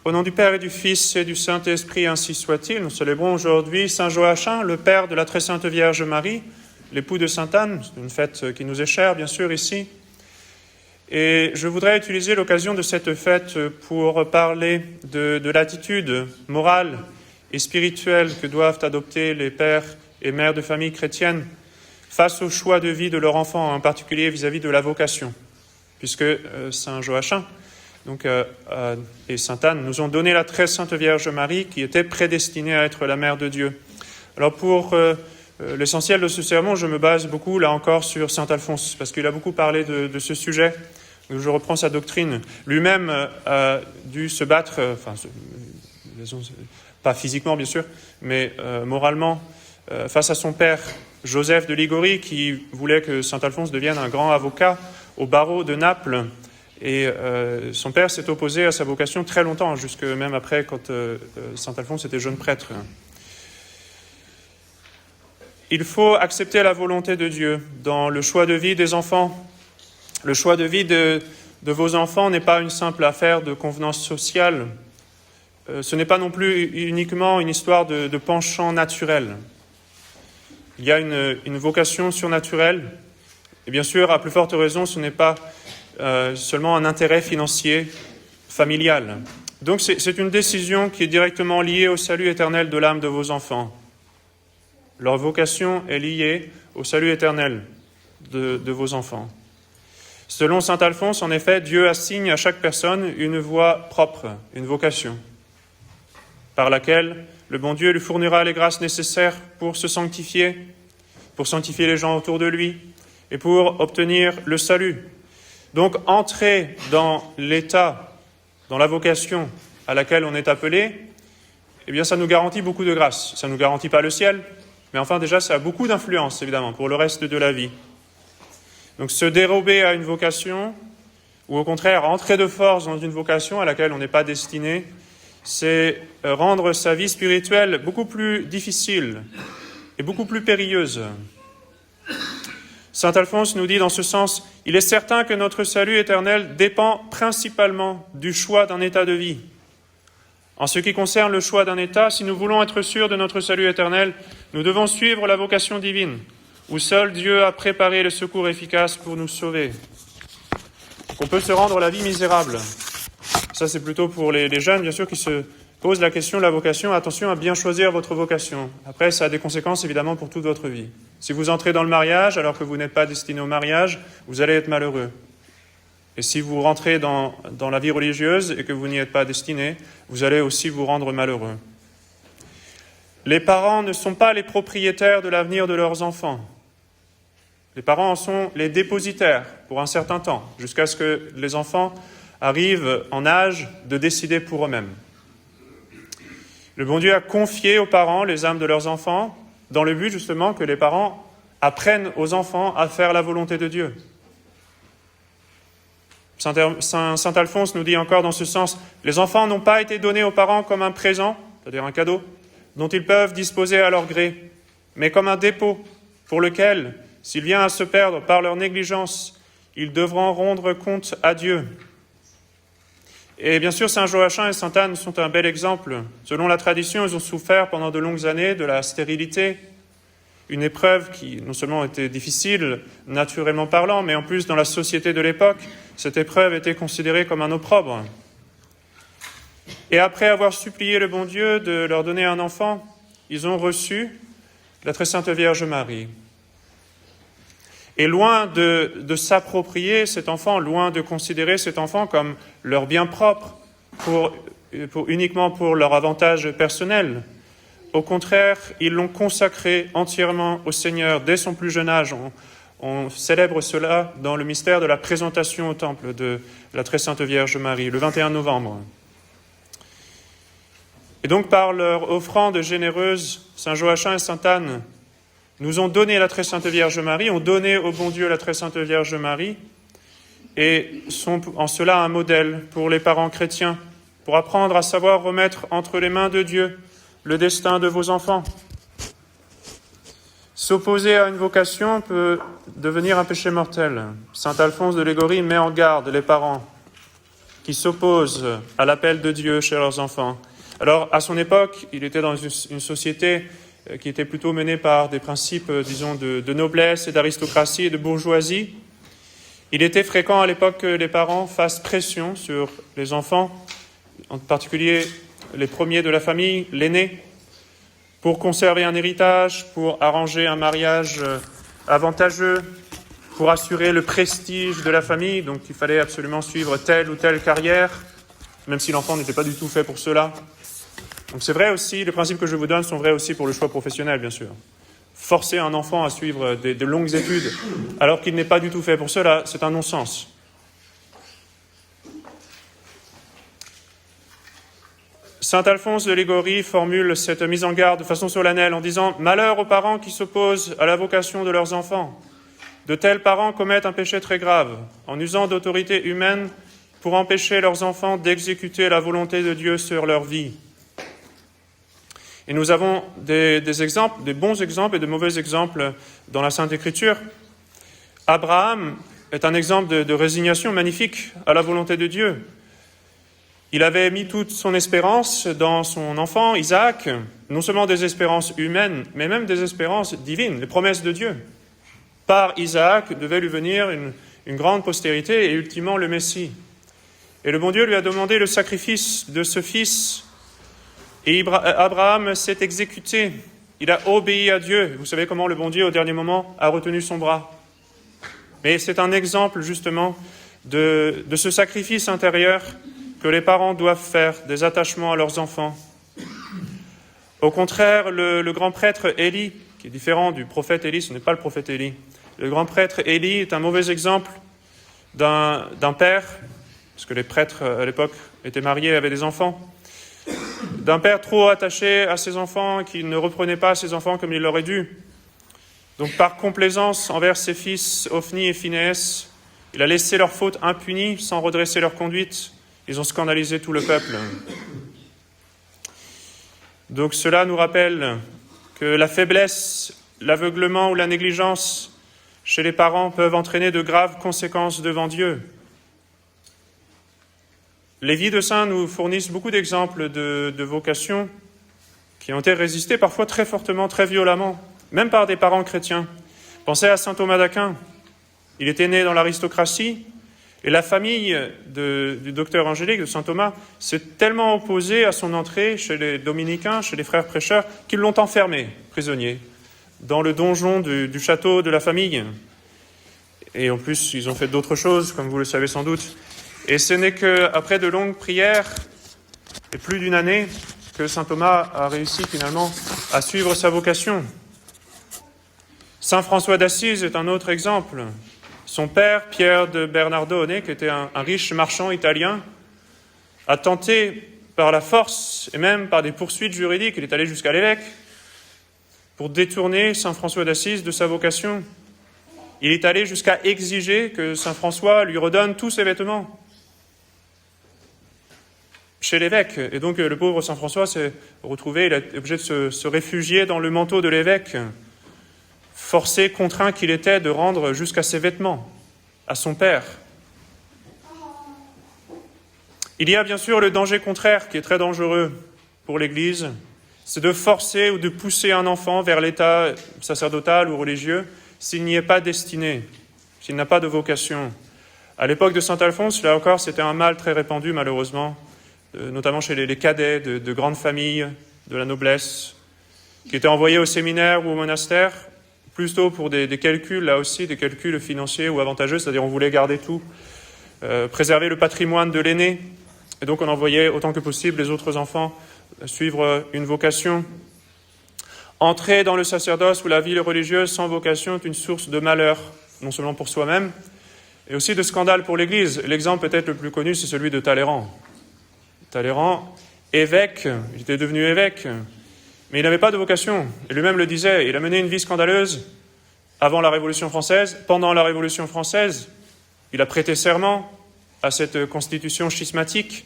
Au nom du Père et du Fils et du Saint-Esprit, ainsi soit-il, nous célébrons aujourd'hui Saint Joachim, le père de la très sainte Vierge Marie, l'époux de Sainte Anne, une fête qui nous est chère, bien sûr, ici. Et je voudrais utiliser l'occasion de cette fête pour parler de l'attitude morale et spirituelle que doivent adopter les pères et mères de famille chrétiennes face au choix de vie de leur enfant, en particulier vis-à-vis de la vocation, puisque Saint Joachim et Sainte Anne nous ont donné la très sainte Vierge Marie qui était prédestinée à être la mère de Dieu. Alors pour l'essentiel de ce sermon, je me base beaucoup là encore sur Saint Alphonse, parce qu'il a beaucoup parlé de ce sujet. Donc je reprends sa doctrine. Lui-même a dû se battre, pas physiquement bien sûr, mais moralement, face à son père Joseph de Ligorie, qui voulait que Saint Alphonse devienne un grand avocat au barreau de Naples. Et son père s'est opposé à sa vocation très longtemps, jusque même après quand Saint Alphonse était jeune prêtre. Il faut accepter la volonté de Dieu dans le choix de vie des enfants. Le choix de vie de vos enfants n'est pas une simple affaire de convenance sociale. Ce n'est pas non plus uniquement une histoire de penchant naturel. Il y a une vocation surnaturelle. Et bien sûr, à plus forte raison, ce n'est pas seulement un intérêt financier familial. Donc c'est une décision qui est directement liée au salut éternel de l'âme de vos enfants. Leur vocation est liée au salut éternel de vos enfants. Selon saint Alphonse, en effet, Dieu assigne à chaque personne une voie propre, une vocation, par laquelle le bon Dieu lui fournira les grâces nécessaires pour se sanctifier, pour sanctifier les gens autour de lui et pour obtenir le salut. Donc, entrer dans l'état, dans la vocation à laquelle on est appelé, eh bien, ça nous garantit beaucoup de grâce. Ça ne nous garantit pas le ciel, mais enfin, déjà, ça a beaucoup d'influence, évidemment, pour le reste de la vie. Donc, se dérober à une vocation, ou au contraire, entrer de force dans une vocation à laquelle on n'est pas destiné, c'est rendre sa vie spirituelle beaucoup plus difficile et beaucoup plus périlleuse. Saint Alphonse nous dit dans ce sens, « Il est certain que notre salut éternel dépend principalement du choix d'un état de vie. En ce qui concerne le choix d'un état, si nous voulons être sûrs de notre salut éternel, nous devons suivre la vocation divine, où seul Dieu a préparé le secours efficace pour nous sauver. On peut se rendre la vie misérable. » Ça, c'est plutôt pour les jeunes, bien sûr, qui se posent la question de la vocation. Attention à bien choisir votre vocation. Après, ça a des conséquences, évidemment, pour toute votre vie. Si vous entrez dans le mariage, alors que vous n'êtes pas destiné au mariage, vous allez être malheureux. Et si vous rentrez dans la vie religieuse et que vous n'y êtes pas destiné, vous allez aussi vous rendre malheureux. Les parents ne sont pas les propriétaires de l'avenir de leurs enfants. Les parents en sont les dépositaires pour un certain temps, jusqu'à ce que les enfants arrivent en âge de décider pour eux-mêmes. Le bon Dieu a confié aux parents les âmes de leurs enfants, dans le but justement que les parents apprennent aux enfants à faire la volonté de Dieu. Saint Alphonse nous dit encore dans ce sens, « Les enfants n'ont pas été donnés aux parents comme un présent, c'est-à-dire un cadeau, dont ils peuvent disposer à leur gré, mais comme un dépôt pour lequel, s'il vient à se perdre par leur négligence, ils devront rendre compte à Dieu. » Et bien sûr, Saint Joachim et Sainte Anne sont un bel exemple. Selon la tradition, ils ont souffert pendant de longues années de la stérilité, une épreuve qui non seulement était difficile, naturellement parlant, mais en plus dans la société de l'époque, cette épreuve était considérée comme un opprobre. Et après avoir supplié le bon Dieu de leur donner un enfant, ils ont reçu la très sainte Vierge Marie. Et loin de s'approprier cet enfant, loin de considérer cet enfant comme leur bien propre, uniquement pour leur avantage personnel, au contraire, ils l'ont consacré entièrement au Seigneur dès son plus jeune âge. On célèbre cela dans le mystère de la présentation au temple de la très sainte Vierge Marie, le 21 novembre. Et donc, par leur offrande généreuse, Saint Joachim et Sainte Anne nous ont donné la très sainte Vierge Marie, ont donné au bon Dieu la très sainte Vierge Marie, et sont en cela un modèle pour les parents chrétiens, pour apprendre à savoir remettre entre les mains de Dieu le destin de vos enfants. S'opposer à une vocation peut devenir un péché mortel. Saint Alphonse de Ligorie met en garde les parents. qui s'opposent à l'appel de Dieu chez leurs enfants. Alors, à son époque, il était dans une société qui était plutôt menée par des principes, disons, de noblesse et d'aristocratie et de bourgeoisie. Il était fréquent à l'époque que les parents fassent pression sur les enfants, en particulier les premiers de la famille, l'aîné, pour conserver un héritage, pour arranger un mariage avantageux, pour assurer le prestige de la famille. Donc il fallait absolument suivre telle ou telle carrière, même si l'enfant n'était pas du tout fait pour cela. Donc c'est vrai aussi, les principes que je vous donne sont vrais aussi pour le choix professionnel, bien sûr. Forcer un enfant à suivre de longues études alors qu'il n'est pas du tout fait pour cela, c'est un non-sens. Saint Alphonse de Liguori formule cette mise en garde de façon solennelle en disant « Malheur aux parents qui s'opposent à la vocation de leurs enfants. De tels parents commettent un péché très grave, en usant d'autorité humaine pour empêcher leurs enfants d'exécuter la volonté de Dieu sur leur vie. » Et nous avons des exemples, des bons exemples et de mauvais exemples dans la Sainte Écriture. Abraham est un exemple de résignation magnifique à la volonté de Dieu. Il avait mis toute son espérance dans son enfant, Isaac, non seulement des espérances humaines, mais même des espérances divines, les promesses de Dieu. Par Isaac devait lui venir une grande postérité et ultimement le Messie. Et le bon Dieu lui a demandé le sacrifice de ce fils. Et Abraham s'est exécuté. Il a obéi à Dieu. Vous savez comment le bon Dieu, au dernier moment, a retenu son bras. Mais c'est un exemple, justement, de ce sacrifice intérieur que les parents doivent faire des attachements à leurs enfants. Au contraire, le grand prêtre Élie, qui est différent du prophète Élie, ce n'est pas le prophète Élie. Le grand prêtre Élie est un mauvais exemple d'un père, parce que les prêtres à l'époque étaient mariés et avaient des enfants, d'un père trop attaché à ses enfants qui ne reprenait pas ses enfants comme il l'aurait dû. Donc par complaisance envers ses fils Ophni et Phinéas, il a laissé leurs fautes impunies sans redresser leur conduite. Ils ont scandalisé tout le peuple. Donc cela nous rappelle que la faiblesse, l'aveuglement ou la négligence chez les parents peuvent entraîner de graves conséquences devant Dieu. Les vies de saints nous fournissent beaucoup d'exemples de vocations qui ont été résistées parfois très fortement, très violemment, même par des parents chrétiens. Pensez à saint Thomas d'Aquin. Il était né dans l'aristocratie et la famille du docteur Angélique, de saint Thomas, s'est tellement opposée à son entrée chez les dominicains, chez les frères prêcheurs, qu'ils l'ont enfermé, prisonnier, dans le donjon du château de la famille. Et en plus, ils ont fait d'autres choses, comme vous le savez sans doute. Et ce n'est qu'après de longues prières, et plus d'une année, que saint Thomas a réussi finalement à suivre sa vocation. Saint François d'Assise est un autre exemple. Son père, Pierre de Bernardone, qui était un riche marchand italien, a tenté par la force et même par des poursuites juridiques, il est allé jusqu'à l'évêque, pour détourner saint François d'Assise de sa vocation. Il est allé jusqu'à exiger que saint François lui redonne tous ses vêtements chez l'évêque. Et donc le pauvre saint François s'est retrouvé, il est obligé de se réfugier dans le manteau de l'évêque, forcé, contraint qu'il était de rendre jusqu'à ses vêtements à son père. Il y a bien sûr le danger contraire qui est très dangereux pour l'Église, c'est de forcer ou de pousser un enfant vers l'état sacerdotal ou religieux s'il n'y est pas destiné, s'il n'a pas de vocation. À l'époque de saint Alphonse, là encore, c'était un mal très répandu malheureusement, notamment chez les cadets de grandes familles, de la noblesse, qui étaient envoyés au séminaire ou au monastère, plutôt pour des calculs, là aussi, des calculs financiers ou avantageux, c'est-à-dire on voulait garder tout, préserver le patrimoine de l'aîné, et donc on envoyait autant que possible les autres enfants suivre une vocation. Entrer dans le sacerdoce ou la vie religieuse sans vocation est une source de malheur, non seulement pour soi-même, et aussi de scandale pour l'Église. L'exemple peut-être le plus connu, c'est celui de Talleyrand. Talleyrand, évêque, il était devenu évêque, mais il n'avait pas de vocation. Et lui-même le disait, il a mené une vie scandaleuse avant la Révolution française. Pendant la Révolution française, il a prêté serment à cette constitution schismatique.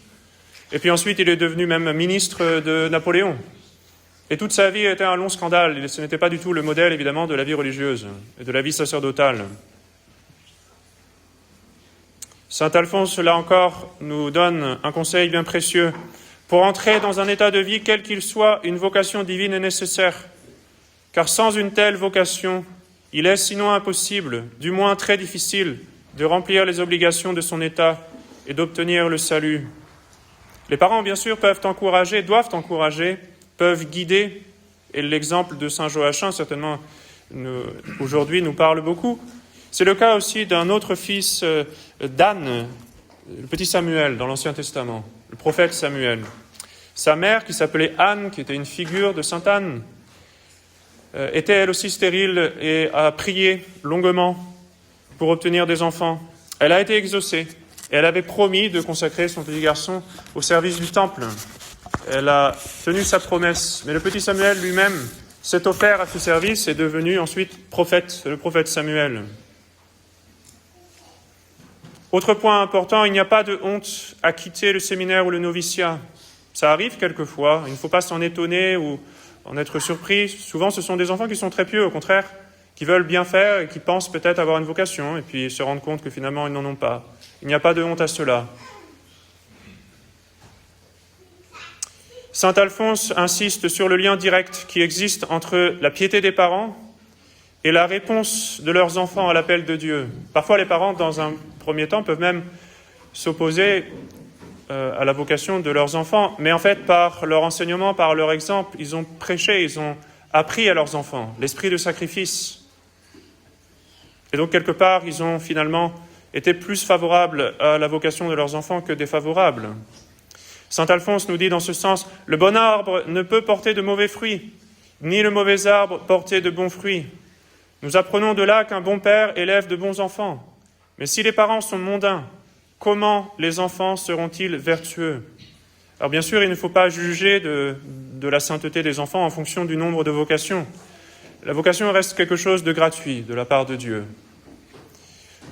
Et puis ensuite, il est devenu même ministre de Napoléon. Et toute sa vie était un long scandale. Ce n'était pas du tout le modèle, évidemment, de la vie religieuse et de la vie sacerdotale. Saint Alphonse, là encore, nous donne un conseil bien précieux. Pour entrer dans un état de vie, quel qu'il soit, une vocation divine est nécessaire. Car sans une telle vocation, il est sinon impossible, du moins très difficile, de remplir les obligations de son état et d'obtenir le salut. Les parents, bien sûr, peuvent encourager, doivent encourager, peuvent guider, et l'exemple de saint Joachim, certainement, aujourd'hui, nous parle beaucoup. C'est le cas aussi d'un autre fils d'Anne, le petit Samuel, dans l'Ancien Testament, le prophète Samuel. Sa mère, qui s'appelait Anne, qui était une figure de sainte Anne, était elle aussi stérile et a prié longuement pour obtenir des enfants. Elle a été exaucée et elle avait promis de consacrer son petit garçon au service du temple. Elle a tenu sa promesse, mais le petit Samuel lui-même s'est offert à ce service et est devenu ensuite prophète, le prophète Samuel. Autre point important, il n'y a pas de honte à quitter le séminaire ou le noviciat. Ça arrive quelquefois, il ne faut pas s'en étonner ou en être surpris. Souvent, ce sont des enfants qui sont très pieux, au contraire, qui veulent bien faire et qui pensent peut-être avoir une vocation, et puis se rendent compte que finalement, ils n'en ont pas. Il n'y a pas de honte à cela. Saint Alphonse insiste sur le lien direct qui existe entre la piété des parents et la réponse de leurs enfants à l'appel de Dieu. Parfois, les parents, dans un premier temps, peuvent même s'opposer à la vocation de leurs enfants, mais en fait, par leur enseignement, par leur exemple, ils ont prêché, ils ont appris à leurs enfants l'esprit de sacrifice. Et donc, quelque part, ils ont finalement été plus favorables à la vocation de leurs enfants que défavorables. Saint Alphonse nous dit dans ce sens, « Le bon arbre ne peut porter de mauvais fruits, ni le mauvais arbre porter de bons fruits. Nous apprenons de là qu'un bon père élève de bons enfants. Mais si les parents sont mondains, comment les enfants seront-ils vertueux ?» Alors bien sûr, il ne faut pas juger de la sainteté des enfants en fonction du nombre de vocations. La vocation reste quelque chose de gratuit de la part de Dieu.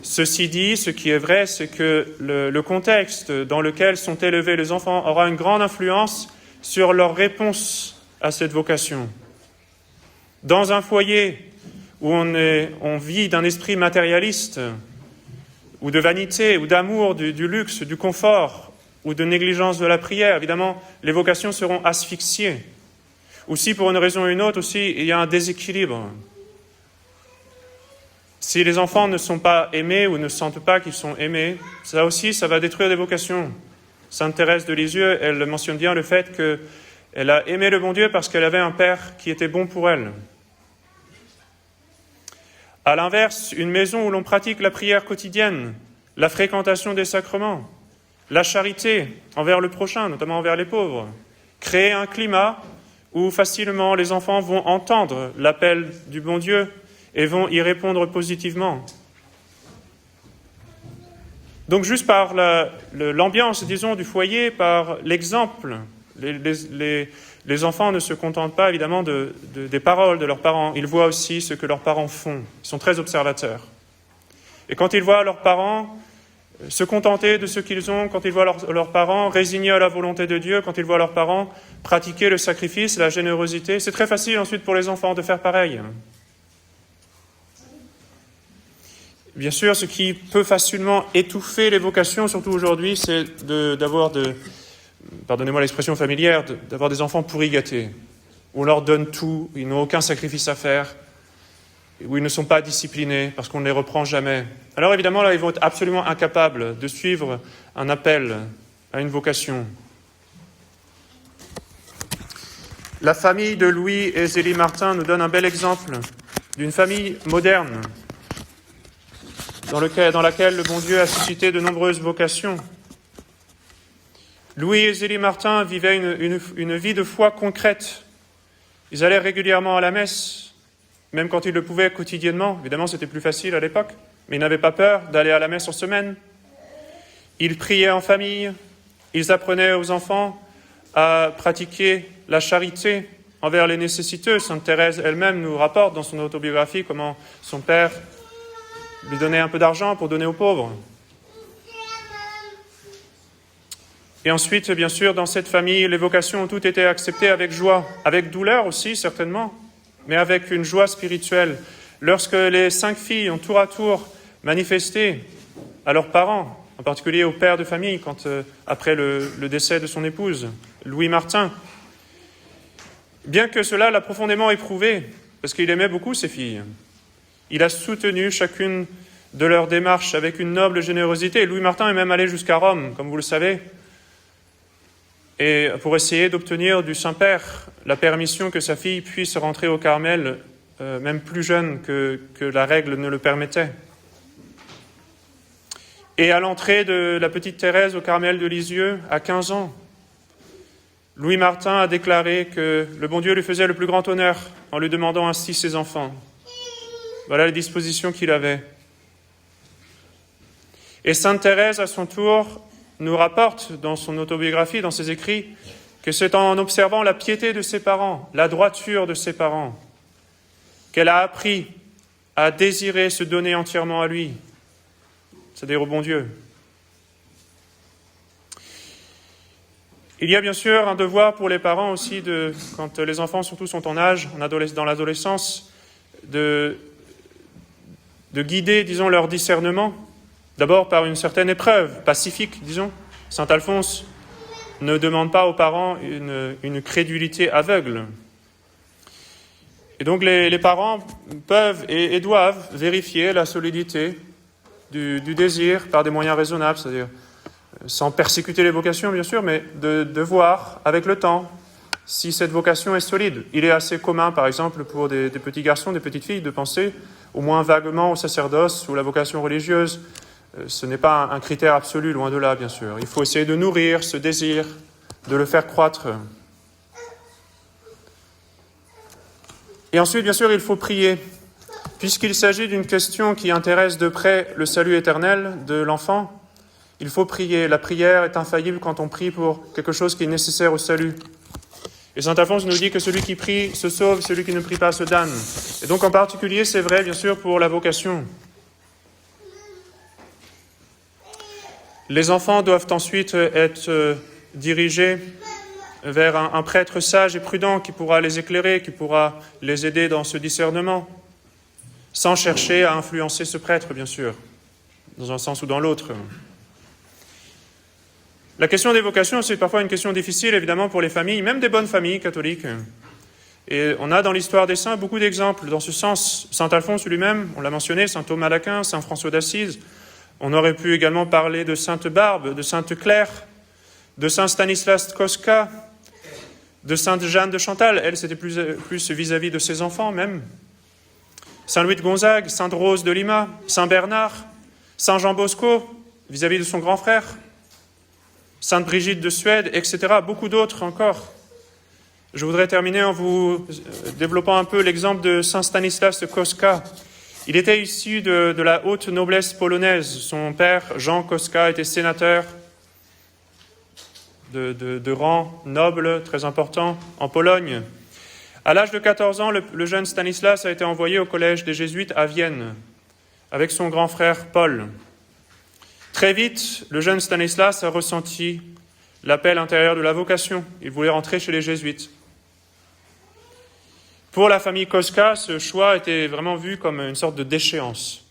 Ceci dit, ce qui est vrai, c'est que le contexte dans lequel sont élevés les enfants aura une grande influence sur leur réponse à cette vocation. Dans un foyer où on vit d'un esprit matérialiste, ou de vanité, ou d'amour du luxe, du confort, ou de négligence de la prière, évidemment, les vocations seront asphyxiées. Ou si, pour une raison ou une autre, aussi, il y a un déséquilibre. Si les enfants ne sont pas aimés ou ne sentent pas qu'ils sont aimés, ça aussi, ça va détruire des vocations. Sainte Thérèse de Lisieux, elle mentionne bien le fait qu'elle a aimé le bon Dieu parce qu'elle avait un père qui était bon pour elle. À l'inverse, une maison où l'on pratique la prière quotidienne, la fréquentation des sacrements, la charité envers le prochain, notamment envers les pauvres, crée un climat où facilement les enfants vont entendre l'appel du bon Dieu et vont y répondre positivement. Donc juste par l'ambiance, disons, du foyer, par l'exemple, les enfants ne se contentent pas évidemment des paroles de leurs parents, ils voient aussi ce que leurs parents font, ils sont très observateurs. Et quand ils voient leurs parents se contenter de ce qu'ils ont, quand ils voient leurs parents résignés à la volonté de Dieu, quand ils voient leurs parents pratiquer le sacrifice, la générosité, c'est très facile ensuite pour les enfants de faire pareil. Bien sûr, ce qui peut facilement étouffer les vocations, surtout aujourd'hui, c'est d'avoir pardonnez-moi l'expression familière, d'avoir des enfants pourri gâtés, où on leur donne tout, ils n'ont aucun sacrifice à faire, où ils ne sont pas disciplinés, parce qu'on ne les reprend jamais. Alors évidemment, là, ils vont être absolument incapables de suivre un appel à une vocation. La famille de Louis et Zélie Martin nous donne un bel exemple d'une famille moderne, dans laquelle le bon Dieu a suscité de nombreuses vocations. Louis et Zélie Martin vivaient une vie de foi concrète. Ils allaient régulièrement à la messe, même quand ils le pouvaient quotidiennement. Évidemment, c'était plus facile à l'époque, mais ils n'avaient pas peur d'aller à la messe en semaine. Ils priaient en famille, ils apprenaient aux enfants à pratiquer la charité envers les nécessiteux. Sainte Thérèse elle-même nous rapporte dans son autobiographie comment son père lui donnait un peu d'argent pour donner aux pauvres. Et ensuite, bien sûr, dans cette famille, les vocations ont toutes été acceptées avec joie, avec douleur aussi, certainement, mais avec une joie spirituelle. Lorsque les 5 filles ont tour à tour manifesté à leurs parents en particulier au père de famille, après le décès de son épouse, Louis Martin. Bien que cela l'a profondément éprouvé, parce qu'il aimait beaucoup ses filles, il a soutenu chacune de leurs démarches avec une noble générosité. Louis Martin est même allé jusqu'à Rome, comme vous le savez, et pour essayer d'obtenir du Saint-Père la permission que sa fille puisse rentrer au Carmel, même plus jeune que la règle ne le permettait. Et à l'entrée de la petite Thérèse au Carmel de Lisieux, à 15 ans, Louis Martin a déclaré que le bon Dieu lui faisait le plus grand honneur en lui demandant ainsi ses enfants. Voilà les dispositions qu'il avait. Et sainte Thérèse, à son tour, nous rapporte dans son autobiographie, dans ses écrits, que c'est en observant la piété de ses parents, la droiture de ses parents, qu'elle a appris à désirer se donner entièrement à lui, c'est-à-dire au bon Dieu. Il y a bien sûr un devoir pour les parents aussi, quand les enfants surtout sont en âge, dans l'adolescence, de guider, disons, leur discernement, d'abord par une certaine épreuve pacifique, disons. Saint Alphonse ne demande pas aux parents une crédulité aveugle. Et donc les parents peuvent et doivent vérifier la solidité du désir par des moyens raisonnables, c'est-à-dire sans persécuter les vocations, bien sûr, mais de voir avec le temps si cette vocation est solide. Il est assez commun, par exemple, pour des petits garçons, des petites filles, de penser au moins vaguement au sacerdoce ou la vocation religieuse. Ce n'est pas un critère absolu, loin de là, bien sûr. Il faut essayer de nourrir ce désir, de le faire croître. Et ensuite, bien sûr, il faut prier. Puisqu'il s'agit d'une question qui intéresse de près le salut éternel de l'enfant, il faut prier. La prière est infaillible quand on prie pour quelque chose qui est nécessaire au salut. Et saint Alphonse nous dit que celui qui prie se sauve, celui qui ne prie pas se damne. Et donc en particulier, c'est vrai, bien sûr, pour la vocation. Les enfants doivent ensuite être dirigés vers un prêtre sage et prudent qui pourra les éclairer, qui pourra les aider dans ce discernement, sans chercher à influencer ce prêtre, bien sûr, dans un sens ou dans l'autre. La question des vocations, c'est parfois une question difficile, évidemment, pour les familles, même des bonnes familles catholiques. Et on a dans l'histoire des saints beaucoup d'exemples dans ce sens. Saint Alphonse lui-même, on l'a mentionné, saint Thomas d'Aquin, saint François d'Assise. On aurait pu également parler de sainte Barbe, de sainte Claire, de saint Stanislas Kostka, de sainte Jeanne de Chantal. Elle, c'était plus vis-à-vis de ses enfants même. Saint Louis de Gonzague, sainte Rose de Lima, saint Bernard, saint Jean Bosco, vis-à-vis de son grand frère, sainte Brigitte de Suède, etc. Beaucoup d'autres encore. Je voudrais terminer en vous développant un peu l'exemple de saint Stanislas Kostka. Il était issu de la haute noblesse polonaise. Son père, Jean Kostka, était sénateur de rang noble, très important, en Pologne. À l'âge de 14 ans, le jeune Stanislas a été envoyé au collège des Jésuites à Vienne, avec son grand frère Paul. Très vite, le jeune Stanislas a ressenti l'appel intérieur de la vocation. Il voulait rentrer chez les Jésuites. Pour la famille Kostka, ce choix était vraiment vu comme une sorte de déchéance,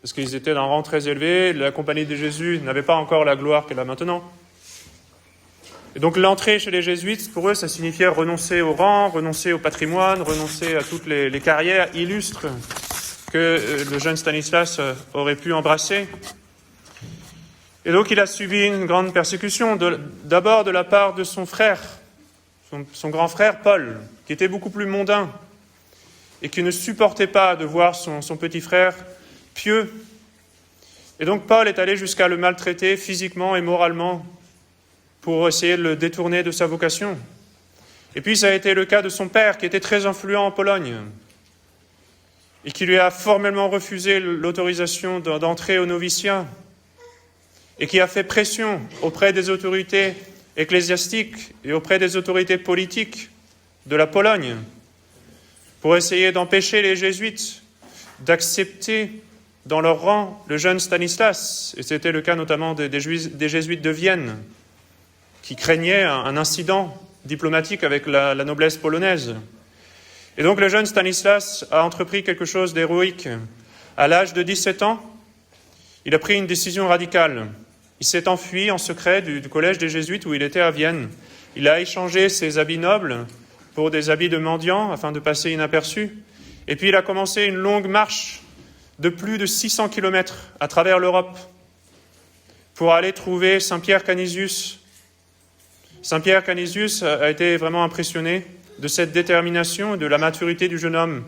parce qu'ils étaient d'un rang très élevé, la compagnie de Jésus n'avait pas encore la gloire qu'elle a maintenant. Et donc l'entrée chez les Jésuites, pour eux, ça signifiait renoncer au rang, renoncer au patrimoine, renoncer à toutes les carrières illustres que le jeune Stanislas aurait pu embrasser. Et donc il a subi une grande persécution, d'abord de la part de son frère, son grand frère Paul, qui était beaucoup plus mondain et qui ne supportait pas de voir son petit frère pieux. Et donc Paul est allé jusqu'à le maltraiter physiquement et moralement pour essayer de le détourner de sa vocation. Et puis ça a été le cas de son père, qui était très influent en Pologne et qui lui a formellement refusé l'autorisation d'entrer au noviciat et qui a fait pression auprès des autorités ecclésiastiques et auprès des autorités politiques de la Pologne pour essayer d'empêcher les jésuites d'accepter dans leur rang le jeune Stanislas. Et c'était le cas notamment des jésuites de Vienne, qui craignaient un incident diplomatique avec la noblesse polonaise. Et donc le jeune Stanislas a entrepris quelque chose d'héroïque. À l'âge de 17 ans, il a pris une décision radicale. Il s'est enfui en secret du collège des Jésuites où il était à Vienne. Il a échangé ses habits nobles pour des habits de mendiant afin de passer inaperçu. Et puis il a commencé une longue marche de plus de 600 kilomètres à travers l'Europe pour aller trouver Saint Pierre Canisius. Saint Pierre Canisius a été vraiment impressionné de cette détermination et de la maturité du jeune homme.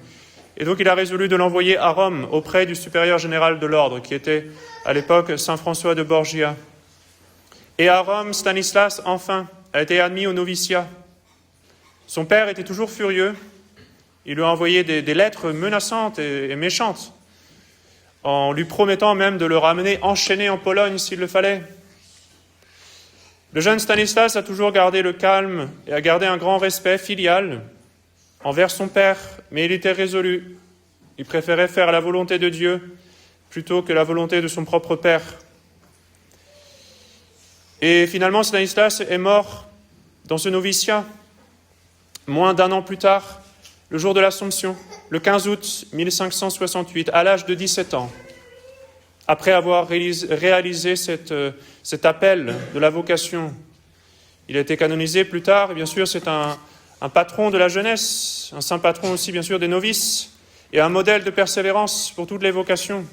Et donc il a résolu de l'envoyer à Rome auprès du supérieur général de l'ordre, qui était à l'époque Saint François de Borgia. Et à Rome, Stanislas, enfin, a été admis au noviciat. Son père était toujours furieux. Il lui a envoyé des lettres menaçantes et méchantes, en lui promettant même de le ramener enchaîné en Pologne s'il le fallait. Le jeune Stanislas a toujours gardé le calme et a gardé un grand respect filial envers son père, mais il était résolu. Il préférait faire la volonté de Dieu plutôt que la volonté de son propre père. Et finalement, Stanislas est mort dans ce noviciat, moins d'un an plus tard, le jour de l'Assomption, le 15 août 1568, à l'âge de 17 ans, après avoir réalisé cet appel de la vocation. Il a été canonisé plus tard, et bien sûr c'est un patron de la jeunesse, un saint patron aussi bien sûr des novices, et un modèle de persévérance pour toutes les vocations.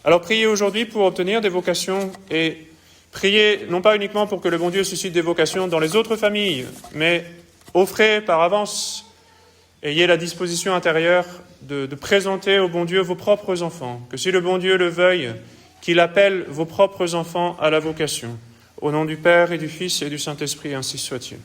Alors priez aujourd'hui pour obtenir des vocations, et priez non pas uniquement pour que le bon Dieu suscite des vocations dans les autres familles, mais offrez par avance, ayez la disposition intérieure de présenter au bon Dieu vos propres enfants, que si le bon Dieu le veuille, qu'il appelle vos propres enfants à la vocation. Au nom du Père et du Fils et du Saint-Esprit, ainsi soit-il.